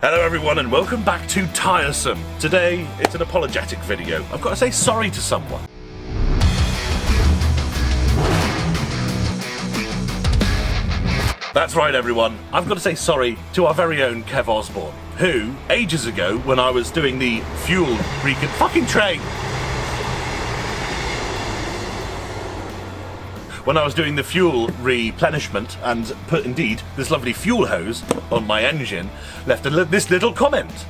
Hello everyone and welcome back to Tiresome. Today it's an apologetic video. I've got to say sorry to someone. That's right everyone, I've got to say sorry to our very own Kev Osborne, who, ages ago when I was doing the fuel fucking train! When I was doing the fuel replenishment and put indeed this lovely fuel hose on my engine, left this little comment.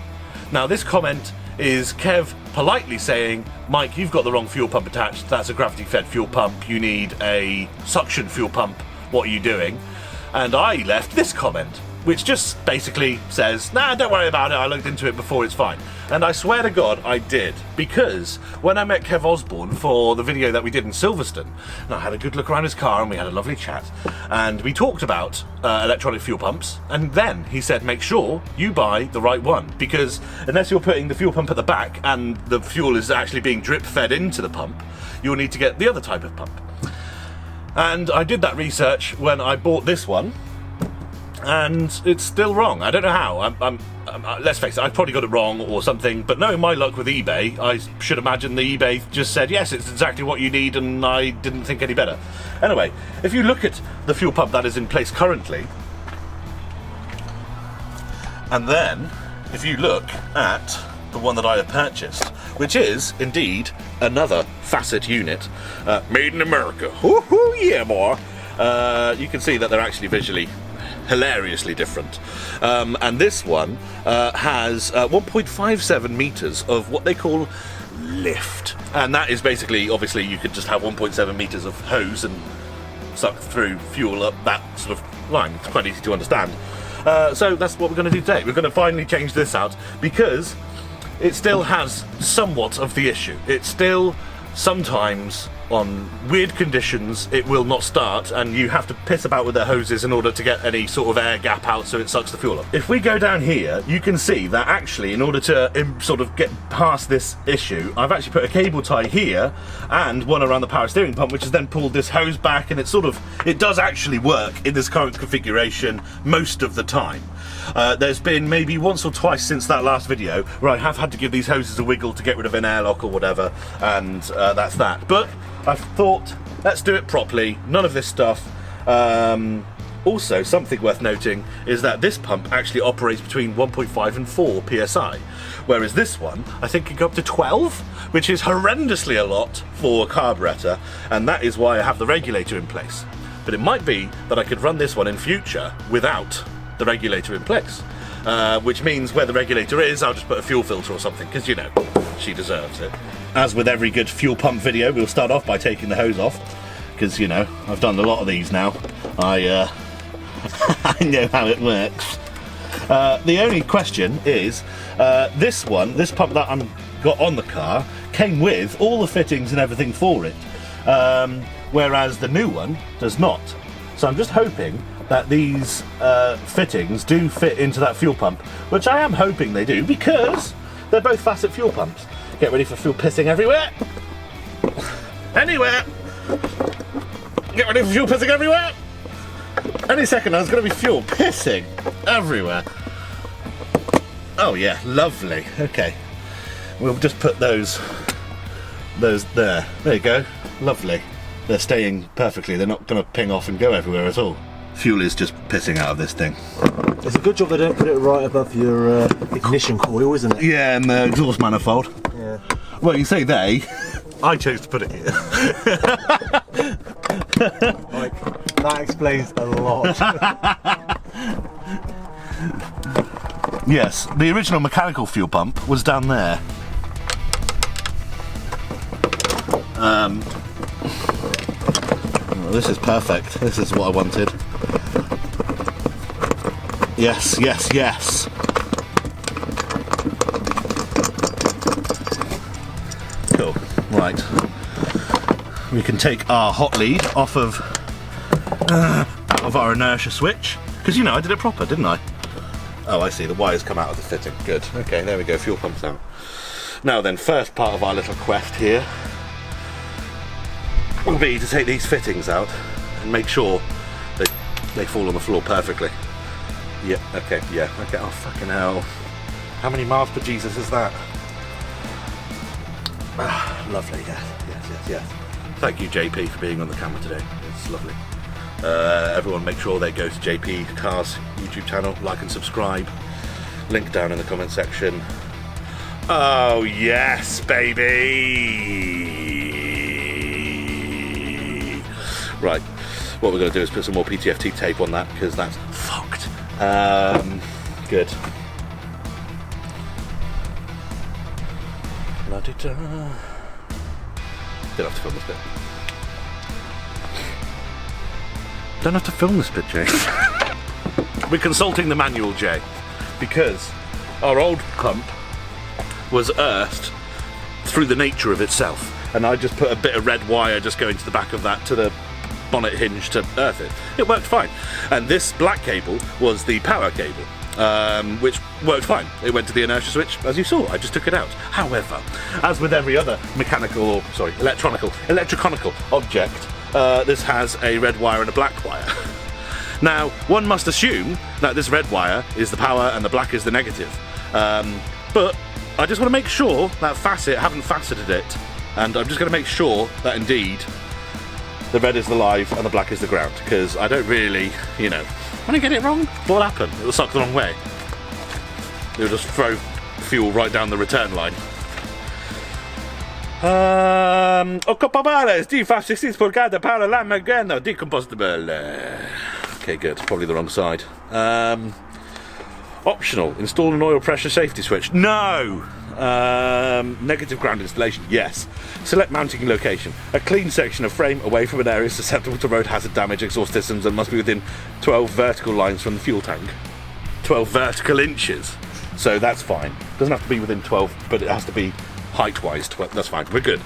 Now this comment is Kev politely saying, Mike, you've got the wrong fuel pump attached, that's a gravity fed fuel pump, you need a suction fuel pump, what are you doing? And I left this comment, which just basically says, nah, don't worry about it, I looked into it before, it's fine. And I swear to God, I did. Because when I met Kev Osborne for the video that we did in Silverstone, and I had a good look around his car and we had a lovely chat, and we talked about electronic fuel pumps, and then he said, make sure you buy the right one, because unless you're putting the fuel pump at the back and the fuel is actually being drip fed into the pump, you'll need to get the other type of pump. And I did that research when I bought this one, and it's still wrong. I don't know how. Let's face it, I've probably got it wrong or something, but knowing my luck with eBay, I should imagine the eBay just said, yes, it's exactly what you need, and I didn't think any better. Anyway, if you look at the fuel pump that is in place currently, and then if you look at the one that I have purchased, which is indeed another Facet unit, made in America. Woohoo, yeah, boy! You can see that they're actually visually hilariously different. And this one has 1.57 meters of what they call lift. And that is basically, obviously, you could just have 1.7 meters of hose and suck through fuel up that sort of line. It's quite easy to understand. So that's what we're going to do today. We're going to finally change this out because it still has somewhat of the issue. It's still sometimes on weird conditions it will not start and you have to piss about with the hoses in order to get any sort of air gap out so it sucks the fuel up. If we go down here you can see that actually in order to sort of get past this issue I've actually put a cable tie here and one around the power steering pump, which has then pulled this hose back, and it does actually work in this current configuration most of the time. There's been maybe once or twice since that last video where I have had to give these hoses a wiggle to get rid of an airlock or whatever, and that's that. But I've thought, let's do it properly, none of this stuff. Also, something worth noting is that this pump actually operates between 1.5 and 4 psi, whereas this one, I think can go up to 12, which is horrendously a lot for a carburetor, and that is why I have the regulator in place. But it might be that I could run this one in future without the regulator in place, which means where the regulator is, I'll just put a fuel filter or something, because, you know, she deserves it. As with every good fuel pump video, we'll start off by taking the hose off, because, you know, I've done a lot of these now. I know how it works. The only question is, this pump that I've got on the car came with all the fittings and everything for it, whereas the new one does not. So I'm just hoping that these fittings do fit into that fuel pump, which I am hoping they do, because they're both Facet fuel pumps. Get ready for fuel pissing everywhere. Anywhere. Get ready for fuel pissing everywhere. Any second there's going to be fuel pissing everywhere. Oh yeah, lovely. Okay, we'll just put those there. There you go. Lovely. They're staying perfectly. They're not going to ping off and go everywhere at all. Fuel is just pissing out of this thing. It's a good job they don't put it right above your ignition coil, isn't it? Yeah, and the exhaust manifold. Yeah. Well, you say they. I chose to put it here. Like, that explains a lot. Yes, the original mechanical fuel pump was down there. Well, this is perfect. This is what I wanted. Yes, yes, yes. Cool. Right. We can take our hot lead off of out of our inertia switch, because you know I did it proper, didn't I? Oh, I see. The wires come out of the fitting. Good. Okay, there we go. Fuel pump's out. Now then, first part of our little quest here will be to take these fittings out and make sure they fall on the floor perfectly. Yeah, okay, yeah, okay, oh fucking hell. How many miles per Jesus is that? Lovely, yes. Thank you, JP, for being on the camera today. It's lovely. Everyone make sure they go to JP Cars YouTube channel, like and subscribe. Link down in the comment section. Oh yes, baby! Right, what we're going to do is put some more PTFT tape on that because that's fucked. Good. La-di-da. Don't have to film this bit. Don't have to film this bit, Jay. We're consulting the manual, Jay, because our old pump was earthed through the nature of itself, and I just put a bit of red wire just going to the back of that to the bonnet hinge to earth it. It worked fine. And this black cable was the power cable, which worked fine. It went to the inertia switch, as you saw. I just took it out. However, as with every other electronical object, this has a red wire and a black wire. Now, one must assume that this red wire is the power and the black is the negative. But I just want to make sure that haven't faceted it, and I'm just going to make sure that indeed the red is the live and the black is the ground, because I don't really, when I get it wrong, what'll happen? It'll suck the wrong way. It'll just throw fuel right down the return line. Occupabile, D5 16 pulgada para la magana, decompostable. Okay, good. Probably the wrong side. Optional. Install an oil pressure safety switch. No! Negative ground installation. Yes. Select mounting location. A clean section of frame away from an area susceptible to road hazard damage, exhaust systems, and must be within 12 vertical lines from the fuel tank. 12 vertical inches. So that's fine. Doesn't have to be within 12, but it has to be height-wise. That's fine. We're good.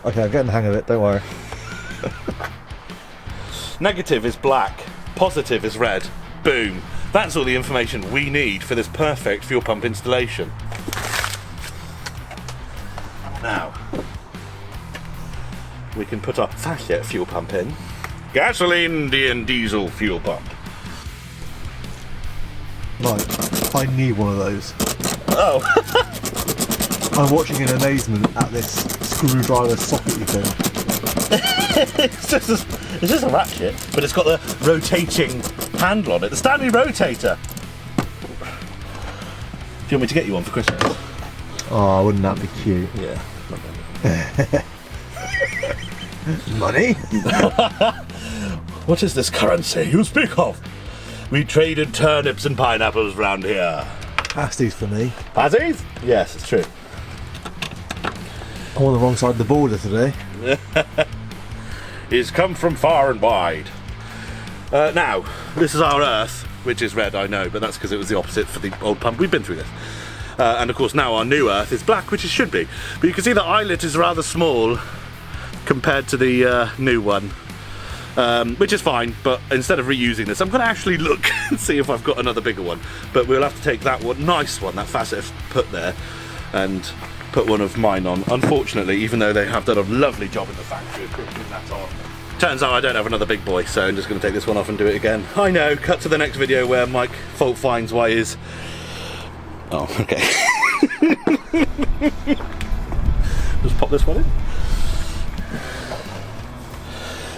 Okay, I'm getting the hang of it. Don't worry. Negative is black. Positive is red. Boom. That's all the information we need for this perfect fuel pump installation. Now, we can put our facet fuel pump in. Gasoline and diesel fuel pump. Right, I need one of those. Oh. I'm watching in amazement at this screwdriver sockety thing. It's just a ratchet, but it's got the rotating handle on it, the Stanley rotator. Do you want me to get you one for Christmas? Oh, wouldn't that be cute? Yeah. Money? What is this currency you speak of? We traded turnips and pineapples round here. Pasties for me. Pasties? Yes, it's true. I'm on the wrong side of the border today. He's come from far and wide. Now, this is our earth, which is red, I know, but that's because it was the opposite for the old pump. We've been through this. And of course now our new earth is black, which it should be. But you can see the eyelet is rather small compared to the new one. Which is fine, but instead of reusing this, I'm going to actually look and see if I've got another bigger one. But we'll have to take that one, nice one, that facet I've put there, and put one of mine on. Unfortunately, even though they have done a lovely job in the factory of putting that on, turns out I don't have another big boy, so I'm just going to take this one off and do it again. I know, cut to the next video where Mike fault finds why his... Oh, okay. Just pop this one in.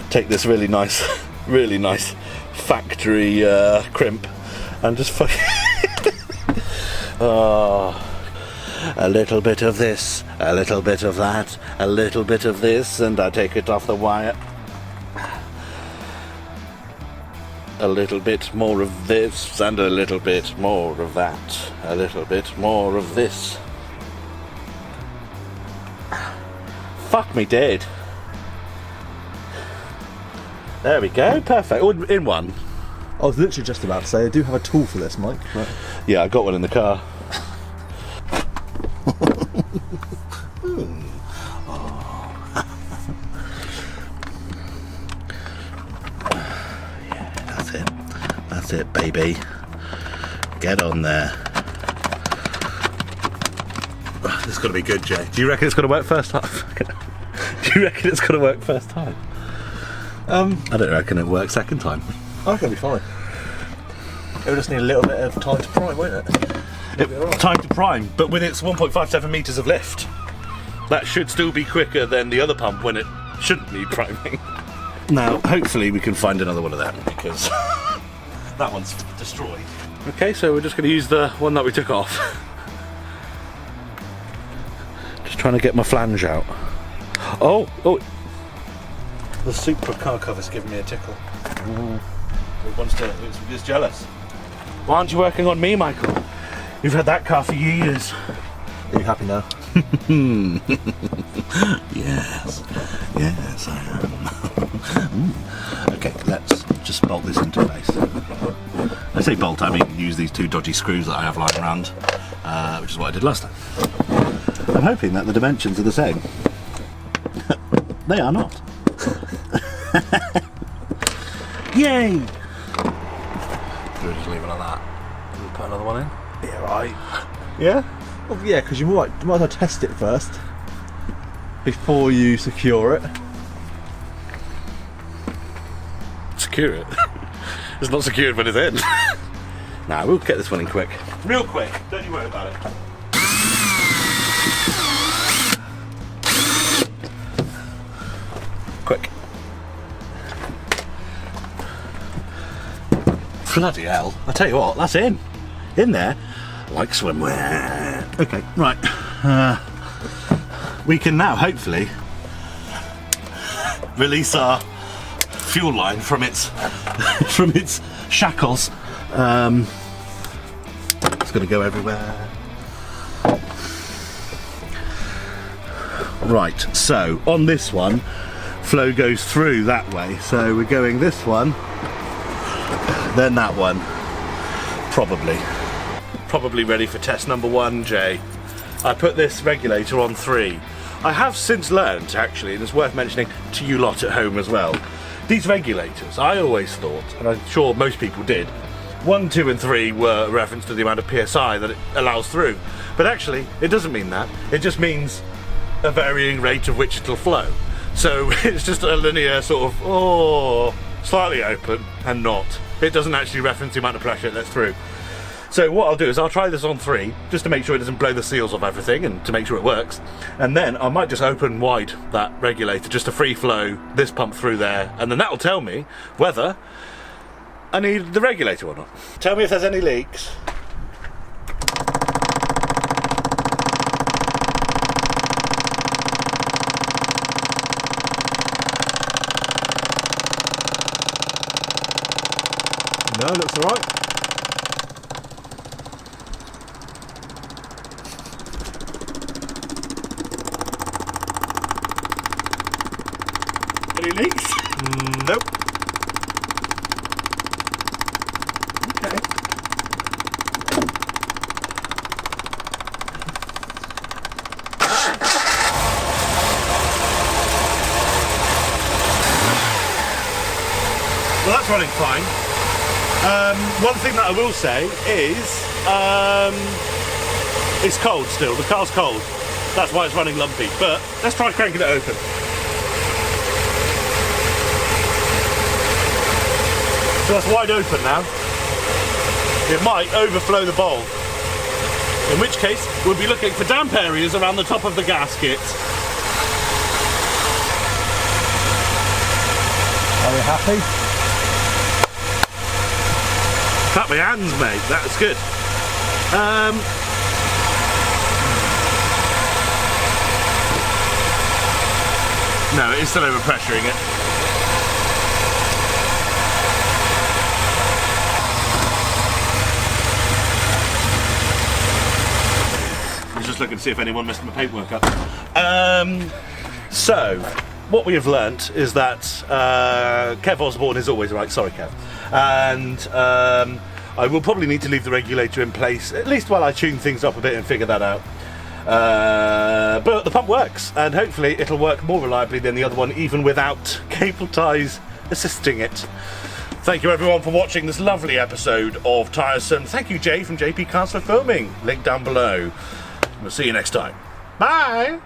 Take this really nice factory crimp and just fucking... Oh, a little bit of this, a little bit of that, a little bit of this, and I take it off the wire. A little bit more of this, and a little bit more of that, a little bit more of this. Fuck me dead. There we go, perfect. All in one. I was literally just about to say, I do have a tool for this, Mike. Right. Yeah, I got one in the car. Yeah, that's it, baby. Get on there. This is going to be good, Jay. Do you reckon it's going to work first time? Do you reckon it's going to work first time? I don't reckon it works second time. I reckon it'll be fine. It'll just need a little bit of time to prime, won't it? Time to prime, but with its 1.57 metres of lift, that should still be quicker than the other pump when it shouldn't need priming. Now, hopefully we can find another one of them, because that one's destroyed. Okay, so we're just going to use the one that we took off. Just trying to get my flange out. Oh! The Supra car cover's giving me a tickle. It's jealous. Why aren't you working on me, Michael? You've had that car for years. Are you happy now? Yes, I am. Okay, let's just bolt this into place. I say bolt, I mean use these two dodgy screws that I have lying around, which is what I did last time. I'm hoping that the dimensions are the same. They are not. Yay! We'll just leave it like that. We'll put another one in. Yeah, right. Yeah? Well, yeah, because you might as well test it first before you secure it. Secure it? It's not secured when it's in. Nah, we'll get this one in quick. Real quick, don't you worry about it. Quick. Bloody hell. I tell you what, that's in there. Like swimwear. Okay, right. We can now hopefully release our fuel line from its shackles. It's going to go everywhere. Right, so on this one, flow goes through that way. So we're going this one, then that one, probably ready for test number 1, Jay. I put this regulator on 3. I have since learned, actually, and it's worth mentioning to you lot at home as well, these regulators, I always thought, and I'm sure most people did, 1, 2 and 3 were a reference to the amount of PSI that it allows through. But actually, it doesn't mean that. It just means a varying rate of which it'll flow. So it's just a linear sort of, slightly open and not. It doesn't actually reference the amount of pressure it lets through. So what I'll do is I'll try this on 3, just to make sure it doesn't blow the seals off everything and to make sure it works. And then I might just open wide that regulator, just to free flow this pump through there, and then that'll tell me whether I need the regulator or not. Tell me if there's any leaks. No, looks alright. Any leaks? Nope. Okay. Well, that's running fine. One thing that I will say is it's cold still. The car's cold. That's why it's running lumpy. But let's try cranking it open. So that's wide open now. It might overflow the bowl. In which case, we'll be looking for damp areas around the top of the gasket. Are you happy? Clap my hands, mate. That's good. No, it is still overpressuring it. I was just looking to see if anyone messed my paperwork up. So, what we have learnt is that Kev Osborne is always right. Sorry, Kev. And I will probably need to leave the regulator in place, at least while I tune things up a bit and figure that out. But the pump works, and hopefully it'll work more reliably than the other one, even without cable ties assisting it. Thank you everyone for watching this lovely episode of Tiresome. Thank you, Jay from JP Cars for filming. Link down below. We'll see you next time. Bye!